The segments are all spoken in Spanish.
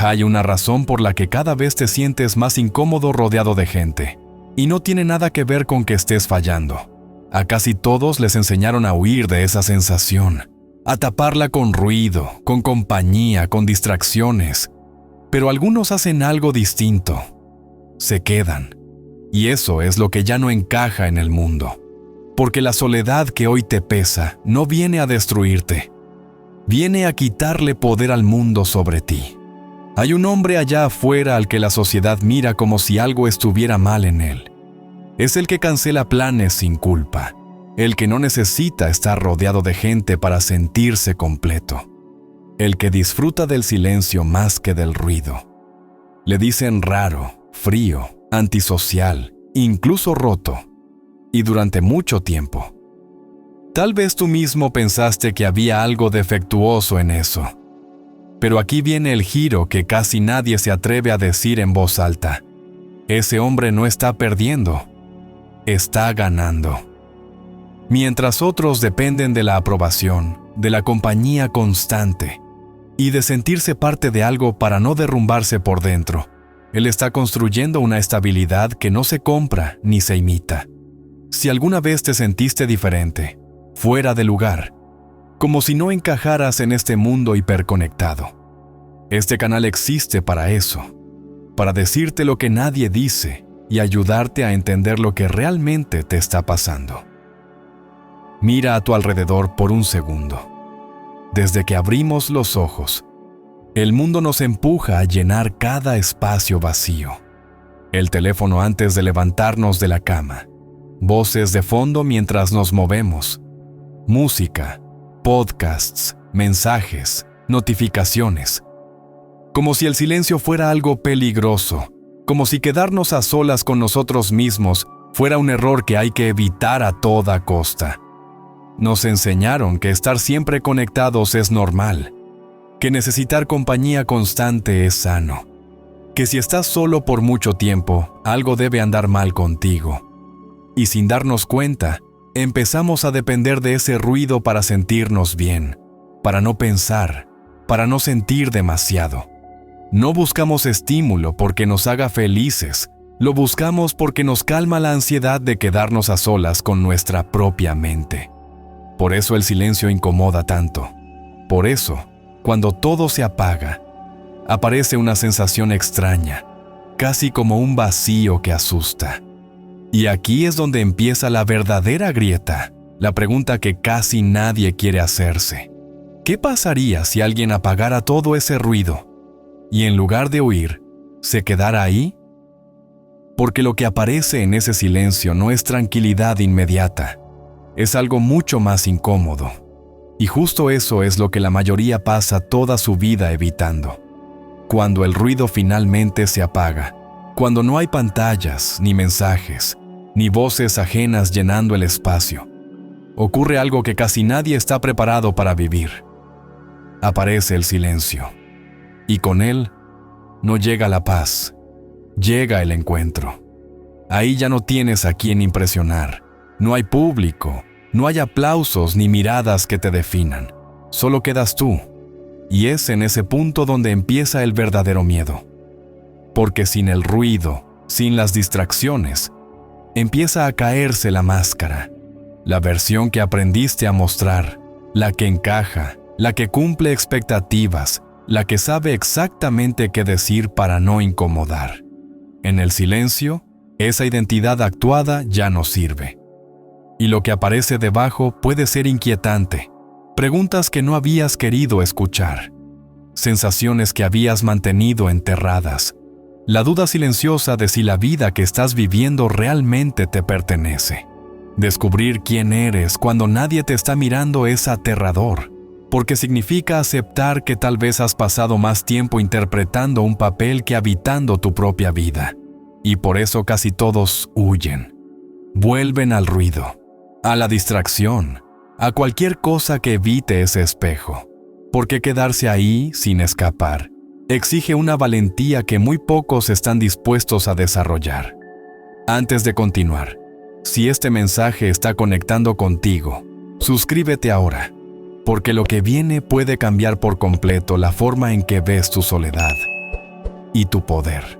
Hay una razón por la que cada vez te sientes más incómodo rodeado de gente, y no tiene nada que ver con que estés fallando. A casi todos les enseñaron a huir de esa sensación, a taparla con ruido, con compañía, con distracciones. Pero algunos hacen algo distinto. Se quedan. Y eso es lo que ya no encaja en el mundo. Porque la soledad que hoy te pesa no viene a destruirte. Viene a quitarle poder al mundo sobre ti. Hay un hombre allá afuera al que la sociedad mira como si algo estuviera mal en él. Es el que cancela planes sin culpa. El que no necesita estar rodeado de gente para sentirse completo. El que disfruta del silencio más que del ruido. Le dicen raro, frío, antisocial, incluso roto. Y durante mucho tiempo. Tal vez tú mismo pensaste que había algo defectuoso en eso. Pero aquí viene el giro que casi nadie se atreve a decir en voz alta. Ese hombre no está perdiendo, está ganando. Mientras otros dependen de la aprobación, de la compañía constante y de sentirse parte de algo para no derrumbarse por dentro, él está construyendo una estabilidad que no se compra ni se imita. Si alguna vez te sentiste diferente, fuera de lugar, como si no encajaras en este mundo hiperconectado, este canal existe para eso, para decirte lo que nadie dice y ayudarte a entender lo que realmente te está pasando. Mira a tu alrededor por un segundo. Desde que abrimos los ojos, el mundo nos empuja a llenar cada espacio vacío. El teléfono antes de levantarnos de la cama, voces de fondo mientras nos movemos, música, podcasts, mensajes, notificaciones. Como si el silencio fuera algo peligroso, como si quedarnos a solas con nosotros mismos fuera un error que hay que evitar a toda costa. Nos enseñaron que estar siempre conectados es normal, que necesitar compañía constante es sano, que si estás solo por mucho tiempo, algo debe andar mal contigo. Y sin darnos cuenta, empezamos a depender de ese ruido para sentirnos bien, para no pensar, para no sentir demasiado. No buscamos estímulo porque nos haga felices, lo buscamos porque nos calma la ansiedad de quedarnos a solas con nuestra propia mente. Por eso el silencio incomoda tanto. Por eso, cuando todo se apaga, aparece una sensación extraña, casi como un vacío que asusta. Y aquí es donde empieza la verdadera grieta, la pregunta que casi nadie quiere hacerse. ¿Qué pasaría si alguien apagara todo ese ruido y en lugar de huir, se quedara ahí? Porque lo que aparece en ese silencio no es tranquilidad inmediata, es algo mucho más incómodo. Y justo eso es lo que la mayoría pasa toda su vida evitando. Cuando el ruido finalmente se apaga, cuando no hay pantallas, ni mensajes, ni voces ajenas llenando el espacio, ocurre algo que casi nadie está preparado para vivir. Aparece el silencio. Y con él, no llega la paz, llega el encuentro. Ahí ya no tienes a quién impresionar. No hay público, no hay aplausos ni miradas que te definan. Solo quedas tú. Y es en ese punto donde empieza el verdadero miedo. Porque sin el ruido, sin las distracciones, empieza a caerse la máscara. La versión que aprendiste a mostrar, la que encaja, la que cumple expectativas, la que sabe exactamente qué decir para no incomodar. En el silencio, esa identidad actuada ya no sirve. Y lo que aparece debajo puede ser inquietante. Preguntas que no habías querido escuchar. Sensaciones que habías mantenido enterradas. La duda silenciosa de si la vida que estás viviendo realmente te pertenece. Descubrir quién eres cuando nadie te está mirando es aterrador, porque significa aceptar que tal vez has pasado más tiempo interpretando un papel que habitando tu propia vida. Y por eso casi todos huyen. Vuelven al ruido, a la distracción, a cualquier cosa que evite ese espejo. Porque quedarse ahí sin escapar exige una valentía que muy pocos están dispuestos a desarrollar. Antes de continuar, si este mensaje está conectando contigo, suscríbete ahora, porque lo que viene puede cambiar por completo la forma en que ves tu soledad, y tu poder.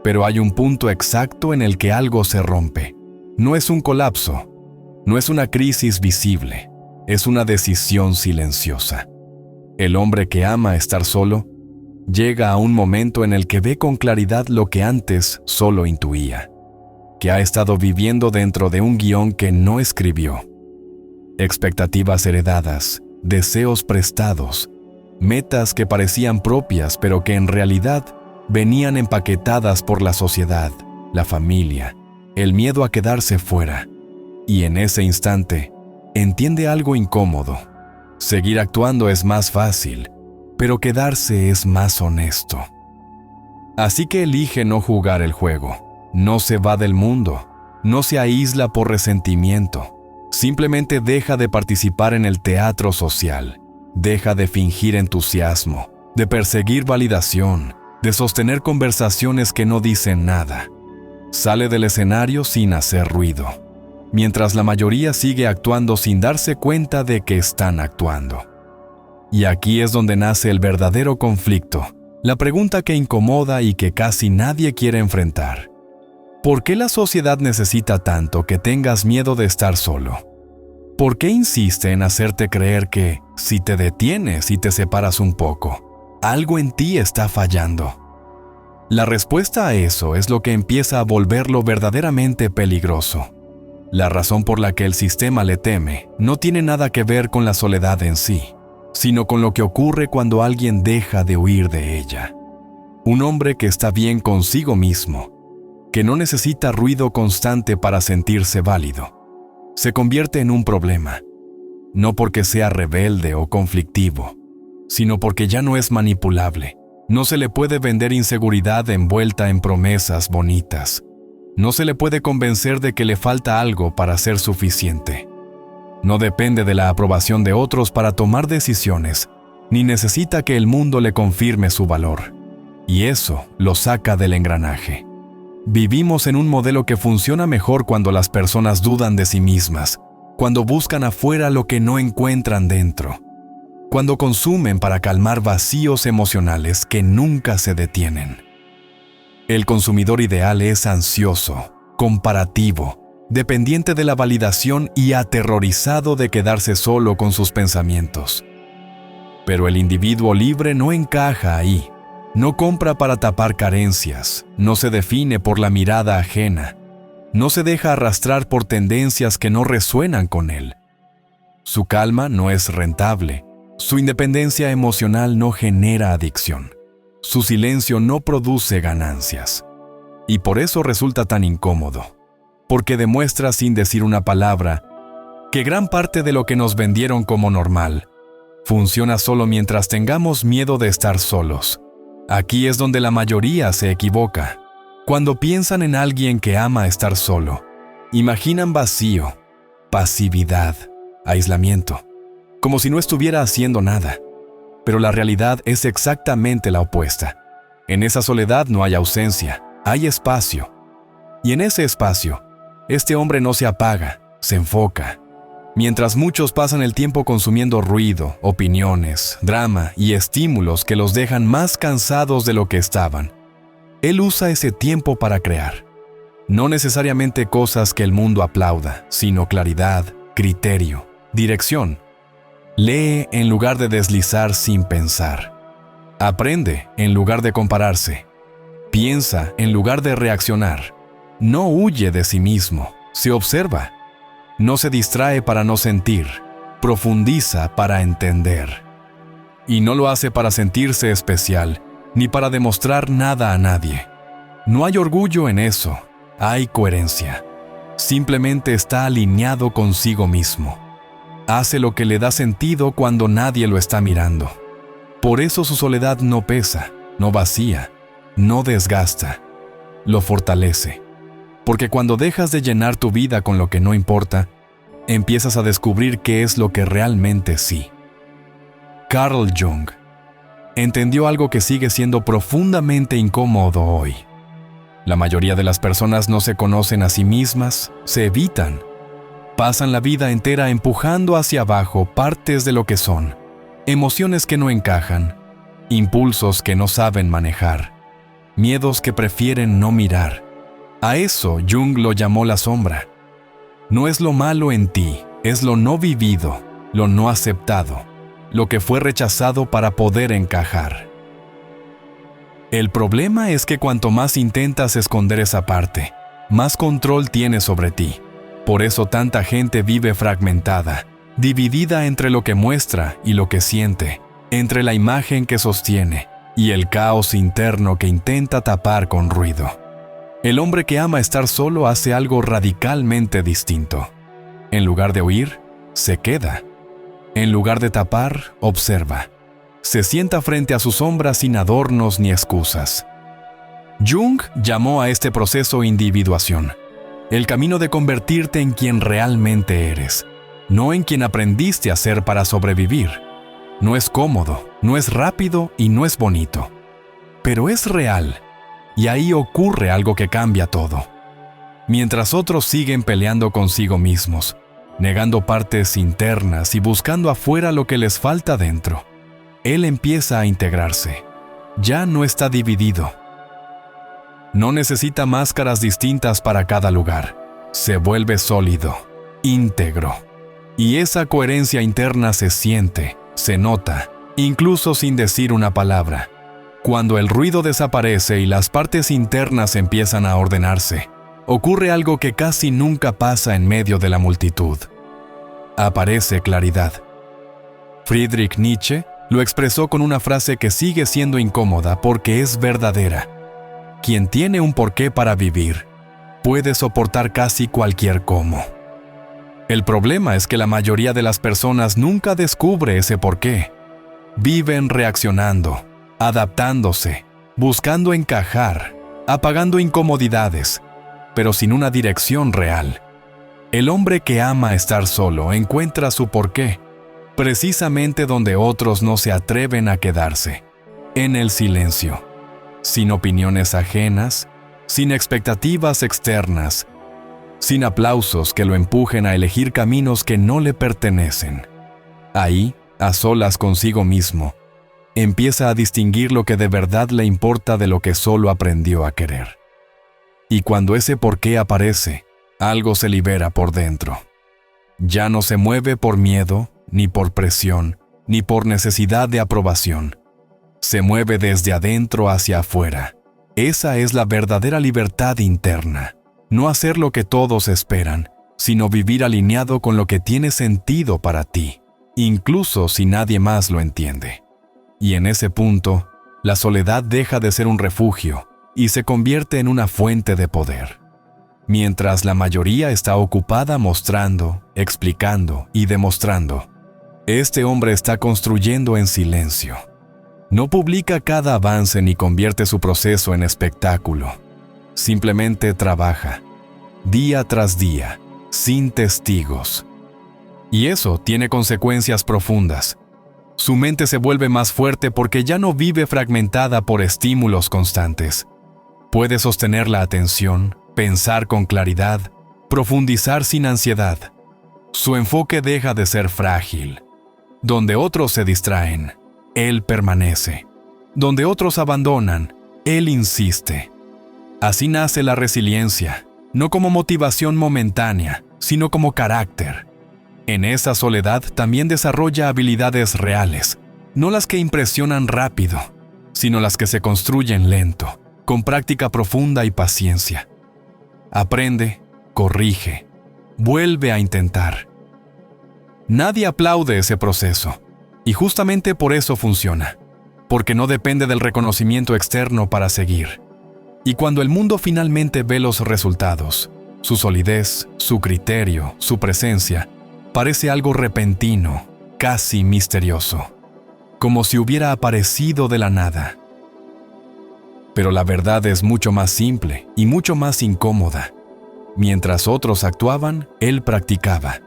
Pero hay un punto exacto en el que algo se rompe. No es un colapso, no es una crisis visible, es una decisión silenciosa. El hombre que ama estar solo llega a un momento en el que ve con claridad lo que antes solo intuía, que ha estado viviendo dentro de un guión que no escribió. Expectativas heredadas, deseos prestados, metas que parecían propias pero que en realidad venían empaquetadas por la sociedad, la familia, el miedo a quedarse fuera. Y en ese instante, entiende algo incómodo. Seguir actuando es más fácil, pero quedarse es más honesto. Así que elige no jugar el juego, no se va del mundo, no se aísla por resentimiento, simplemente deja de participar en el teatro social, deja de fingir entusiasmo, de perseguir validación, de sostener conversaciones que no dicen nada. Sale del escenario sin hacer ruido, mientras la mayoría sigue actuando sin darse cuenta de que están actuando. Y aquí es donde nace el verdadero conflicto, la pregunta que incomoda y que casi nadie quiere enfrentar. ¿Por qué la sociedad necesita tanto que tengas miedo de estar solo? ¿Por qué insiste en hacerte creer que, si te detienes y te separas un poco, algo en ti está fallando? La respuesta a eso es lo que empieza a volverlo verdaderamente peligroso. La razón por la que el sistema le teme no tiene nada que ver con la soledad en sí, sino con lo que ocurre cuando alguien deja de huir de ella. Un hombre que está bien consigo mismo, que no necesita ruido constante para sentirse válido, se convierte en un problema, no porque sea rebelde o conflictivo, sino porque ya no es manipulable. No se le puede vender inseguridad envuelta en promesas bonitas. No se le puede convencer de que le falta algo para ser suficiente. No depende de la aprobación de otros para tomar decisiones, ni necesita que el mundo le confirme su valor. Y eso lo saca del engranaje. Vivimos en un modelo que funciona mejor cuando las personas dudan de sí mismas, cuando buscan afuera lo que no encuentran dentro, cuando consumen para calmar vacíos emocionales que nunca se detienen. El consumidor ideal es ansioso, comparativo, dependiente de la validación y aterrorizado de quedarse solo con sus pensamientos. Pero el individuo libre no encaja ahí. No compra para tapar carencias, no se define por la mirada ajena, no se deja arrastrar por tendencias que no resuenan con él. Su calma no es rentable, su independencia emocional no genera adicción, su silencio no produce ganancias. Y por eso resulta tan incómodo, porque demuestra sin decir una palabra que gran parte de lo que nos vendieron como normal funciona solo mientras tengamos miedo de estar solos. Aquí es donde la mayoría se equivoca. Cuando piensan en alguien que ama estar solo, imaginan vacío, pasividad, aislamiento, como si no estuviera haciendo nada. Pero la realidad es exactamente la opuesta. En esa soledad no hay ausencia, hay espacio. Y en ese espacio, este hombre no se apaga, se enfoca. Mientras muchos pasan el tiempo consumiendo ruido, opiniones, drama y estímulos que los dejan más cansados de lo que estaban, él usa ese tiempo para crear. No necesariamente cosas que el mundo aplauda, sino claridad, criterio, dirección. Lee en lugar de deslizar sin pensar. Aprende en lugar de compararse. Piensa en lugar de reaccionar. No huye de sí mismo, se observa. No se distrae para no sentir, profundiza para entender. Y no lo hace para sentirse especial, ni para demostrar nada a nadie. No hay orgullo en eso, hay coherencia. Simplemente está alineado consigo mismo. Hace lo que le da sentido cuando nadie lo está mirando. Por eso su soledad no pesa, no vacía, no desgasta, lo fortalece. Porque cuando dejas de llenar tu vida con lo que no importa, empiezas a descubrir qué es lo que realmente sí. Carl Jung entendió algo que sigue siendo profundamente incómodo hoy. La mayoría de las personas no se conocen a sí mismas, se evitan. Pasan la vida entera empujando hacia abajo partes de lo que son, emociones que no encajan, impulsos que no saben manejar. miedos que prefieren no mirar. A eso Jung lo llamó la sombra. No es lo malo en ti, es lo no vivido, lo no aceptado, lo que fue rechazado para poder encajar. El problema es que cuanto más intentas esconder esa parte, más control tienes sobre ti. Por eso tanta gente vive fragmentada, dividida entre lo que muestra y lo que siente, entre la imagen que sostiene y el caos interno que intenta tapar con ruido. El hombre que ama estar solo hace algo radicalmente distinto. En lugar de huir, se queda. En lugar de tapar, observa. Se sienta frente a su sombra sin adornos ni excusas. Jung llamó a este proceso individuación, el camino de convertirte en quien realmente eres, no en quien aprendiste a ser para sobrevivir. No es cómodo, no es rápido y no es bonito, pero es real, y ahí ocurre algo que cambia todo. Mientras otros siguen peleando consigo mismos, negando partes internas y buscando afuera lo que les falta dentro, él empieza a integrarse. Ya no está dividido. No necesita máscaras distintas para cada lugar. Se vuelve sólido, íntegro. Y esa coherencia interna se siente, se nota, incluso sin decir una palabra. Cuando el ruido desaparece y las partes internas empiezan a ordenarse, ocurre algo que casi nunca pasa en medio de la multitud. Aparece claridad. Friedrich Nietzsche lo expresó con una frase que sigue siendo incómoda porque es verdadera. Quien tiene un porqué para vivir, puede soportar casi cualquier cómo. El problema es que la mayoría de las personas nunca descubre ese porqué. Viven reaccionando, adaptándose, buscando encajar, apagando incomodidades, pero sin una dirección real. El hombre que ama estar solo encuentra su porqué, precisamente donde otros no se atreven a quedarse, en el silencio, sin opiniones ajenas, sin expectativas externas, sin aplausos que lo empujen a elegir caminos que no le pertenecen. Ahí, a solas consigo mismo, empieza a distinguir lo que de verdad le importa de lo que solo aprendió a querer. Y cuando ese porqué aparece, algo se libera por dentro. Ya no se mueve por miedo, ni por presión, ni por necesidad de aprobación. Se mueve desde adentro hacia afuera. Esa es la verdadera libertad interna. No hacer lo que todos esperan, sino vivir alineado con lo que tiene sentido para ti, incluso si nadie más lo entiende. Y en ese punto, la soledad deja de ser un refugio y se convierte en una fuente de poder. Mientras la mayoría está ocupada mostrando, explicando y demostrando, este hombre está construyendo en silencio. No publica cada avance ni convierte su proceso en espectáculo. Simplemente trabaja, día tras día, sin testigos. Y eso tiene consecuencias profundas. Su mente se vuelve más fuerte porque ya no vive fragmentada por estímulos constantes. Puede sostener la atención, pensar con claridad, profundizar sin ansiedad. Su enfoque deja de ser frágil. Donde otros se distraen, él permanece. Donde otros abandonan, él insiste. Así nace la resiliencia, no como motivación momentánea, sino como carácter. En esa soledad también desarrolla habilidades reales, no las que impresionan rápido, sino las que se construyen lento, con práctica profunda y paciencia. Aprende, corrige, vuelve a intentar. Nadie aplaude ese proceso, y justamente por eso funciona, porque no depende del reconocimiento externo para seguir. Y cuando el mundo finalmente ve los resultados, su solidez, su criterio, su presencia, parece algo repentino, casi misterioso, como si hubiera aparecido de la nada. Pero la verdad es mucho más simple y mucho más incómoda. Mientras otros actuaban, él practicaba.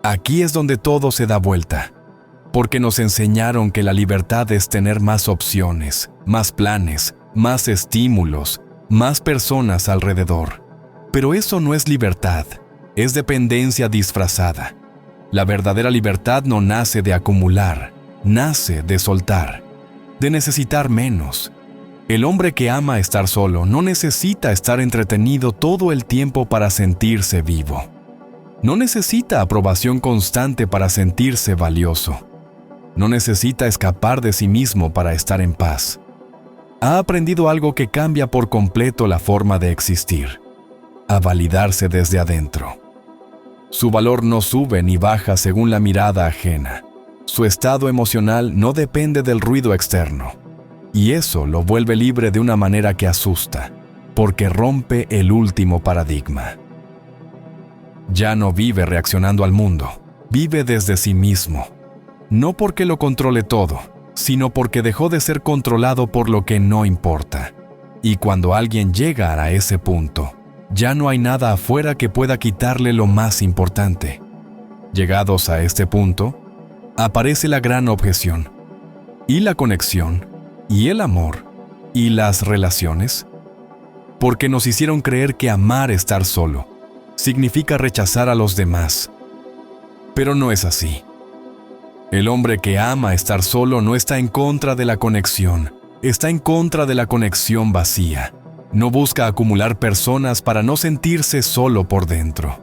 Aquí es donde todo se da vuelta, porque nos enseñaron que la libertad es tener más opciones, más planes, más estímulos, más personas alrededor. Pero eso no es libertad, es dependencia disfrazada. La verdadera libertad no nace de acumular, nace de soltar, de necesitar menos. El hombre que ama estar solo no necesita estar entretenido todo el tiempo para sentirse vivo. No necesita aprobación constante para sentirse valioso. No necesita escapar de sí mismo para estar en paz. Ha aprendido algo que cambia por completo la forma de existir: a validarse desde adentro. Su valor no sube ni baja según la mirada ajena. Su estado emocional no depende del ruido externo. Y eso lo vuelve libre de una manera que asusta, porque rompe el último paradigma. Ya no vive reaccionando al mundo, vive desde sí mismo. No porque lo controle todo, sino porque dejó de ser controlado por lo que no importa. Y cuando alguien llega a ese punto, ya no hay nada afuera que pueda quitarle lo más importante. Llegados a este punto, aparece la gran objeción. ¿Y la conexión? ¿Y el amor? ¿Y las relaciones? Porque nos hicieron creer que amar estar solo significa rechazar a los demás. Pero no es así. El hombre que ama estar solo no está en contra de la conexión, está en contra de la conexión vacía. No busca acumular personas para no sentirse solo por dentro.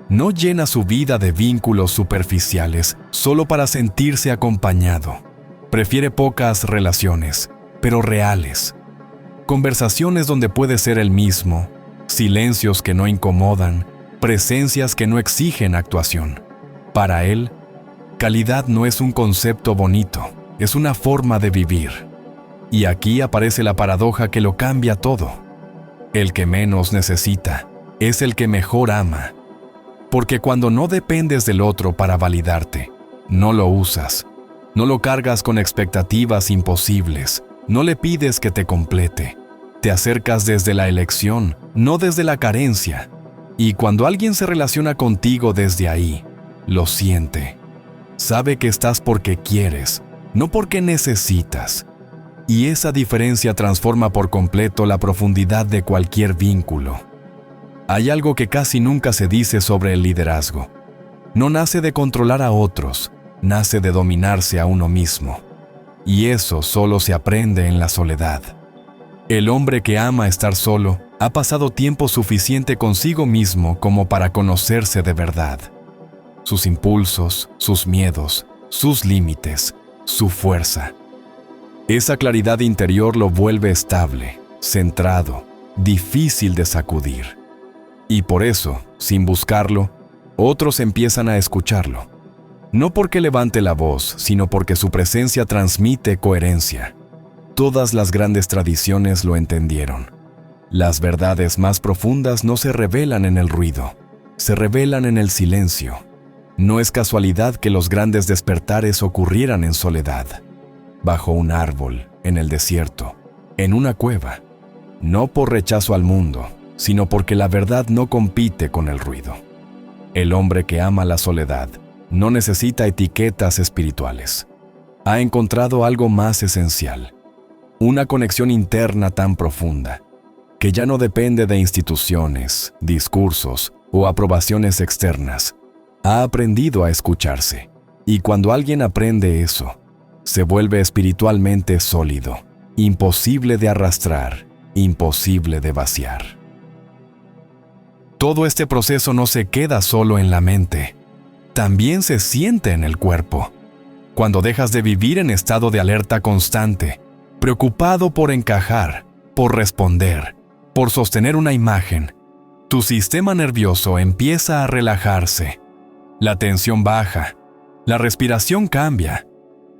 No llena su vida de vínculos superficiales solo para sentirse acompañado. Prefiere pocas relaciones, pero reales. Conversaciones donde puede ser el mismo, silencios que no incomodan, presencias que no exigen actuación. Para él, calidad no es un concepto bonito, es una forma de vivir. Y aquí aparece la paradoja que lo cambia todo. El que menos necesita es el que mejor ama. Porque cuando no dependes del otro para validarte, no lo usas, no lo cargas con expectativas imposibles, no le pides que te complete. Te acercas desde la elección, no desde la carencia. Y cuando alguien se relaciona contigo desde ahí, lo siente. Sabe que estás porque quieres, no porque necesitas. Y esa diferencia transforma por completo la profundidad de cualquier vínculo. Hay algo que casi nunca se dice sobre el liderazgo. No nace de controlar a otros, nace de dominarse a uno mismo. Y eso solo se aprende en la soledad. El hombre que ama estar solo ha pasado tiempo suficiente consigo mismo como para conocerse de verdad. Sus impulsos, sus miedos, sus límites, su fuerza. Esa claridad interior lo vuelve estable, centrado, difícil de sacudir. Y por eso, sin buscarlo, otros empiezan a escucharlo. No porque levante la voz, sino porque su presencia transmite coherencia. Todas las grandes tradiciones lo entendieron. Las verdades más profundas no se revelan en el ruido, se revelan en el silencio. No es casualidad que los grandes despertares ocurrieran en soledad, bajo un árbol, en el desierto, en una cueva. No por rechazo al mundo, sino porque la verdad no compite con el ruido. El hombre que ama la soledad no necesita etiquetas espirituales. Ha encontrado algo más esencial, una conexión interna tan profunda, que ya no depende de instituciones, discursos o aprobaciones externas. Ha aprendido a escucharse, y cuando alguien aprende eso, se vuelve espiritualmente sólido, imposible de arrastrar, imposible de vaciar. Todo este proceso no se queda solo en la mente, también se siente en el cuerpo. Cuando dejas de vivir en estado de alerta constante, preocupado por encajar, por responder, por sostener una imagen, tu sistema nervioso empieza a relajarse. La tensión baja, la respiración cambia,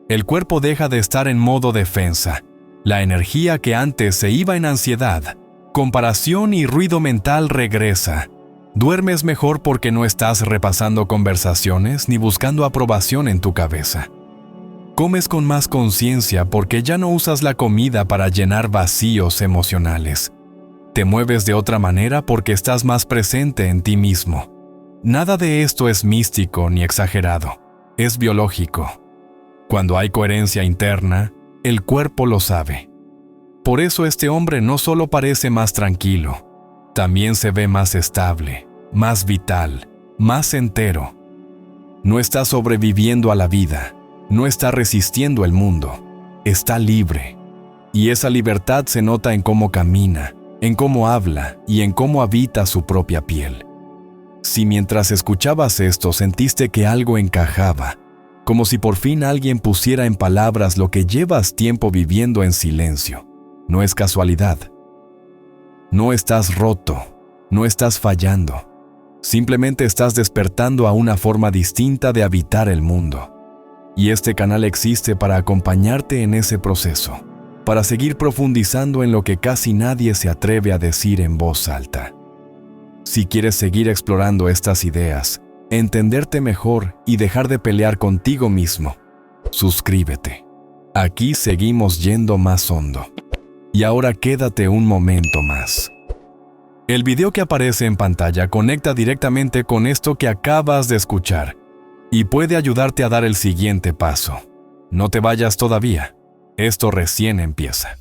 el cuerpo deja de estar en modo defensa. La energía que antes se iba en ansiedad, comparación y ruido mental regresa. Duermes mejor porque no estás repasando conversaciones ni buscando aprobación en tu cabeza. Comes con más conciencia porque ya no usas la comida para llenar vacíos emocionales. Te mueves de otra manera porque estás más presente en ti mismo. Nada de esto es místico ni exagerado, es biológico. Cuando hay coherencia interna, el cuerpo lo sabe. Por eso este hombre no solo parece más tranquilo, también se ve más estable, más vital, más entero. No está sobreviviendo a la vida, no está resistiendo el mundo, está libre. Y esa libertad se nota en cómo camina, en cómo habla y en cómo habita su propia piel. Si mientras escuchabas esto sentiste que algo encajaba, como si por fin alguien pusiera en palabras lo que llevas tiempo viviendo en silencio, no es casualidad. No estás roto, no estás fallando. Simplemente estás despertando a una forma distinta de habitar el mundo. Y este canal existe para acompañarte en ese proceso, para seguir profundizando en lo que casi nadie se atreve a decir en voz alta. Si quieres seguir explorando estas ideas, entenderte mejor y dejar de pelear contigo mismo, suscríbete. Aquí seguimos yendo más hondo. Y ahora quédate un momento más. El video que aparece en pantalla conecta directamente con esto que acabas de escuchar y puede ayudarte a dar el siguiente paso. No te vayas todavía. Esto recién empieza.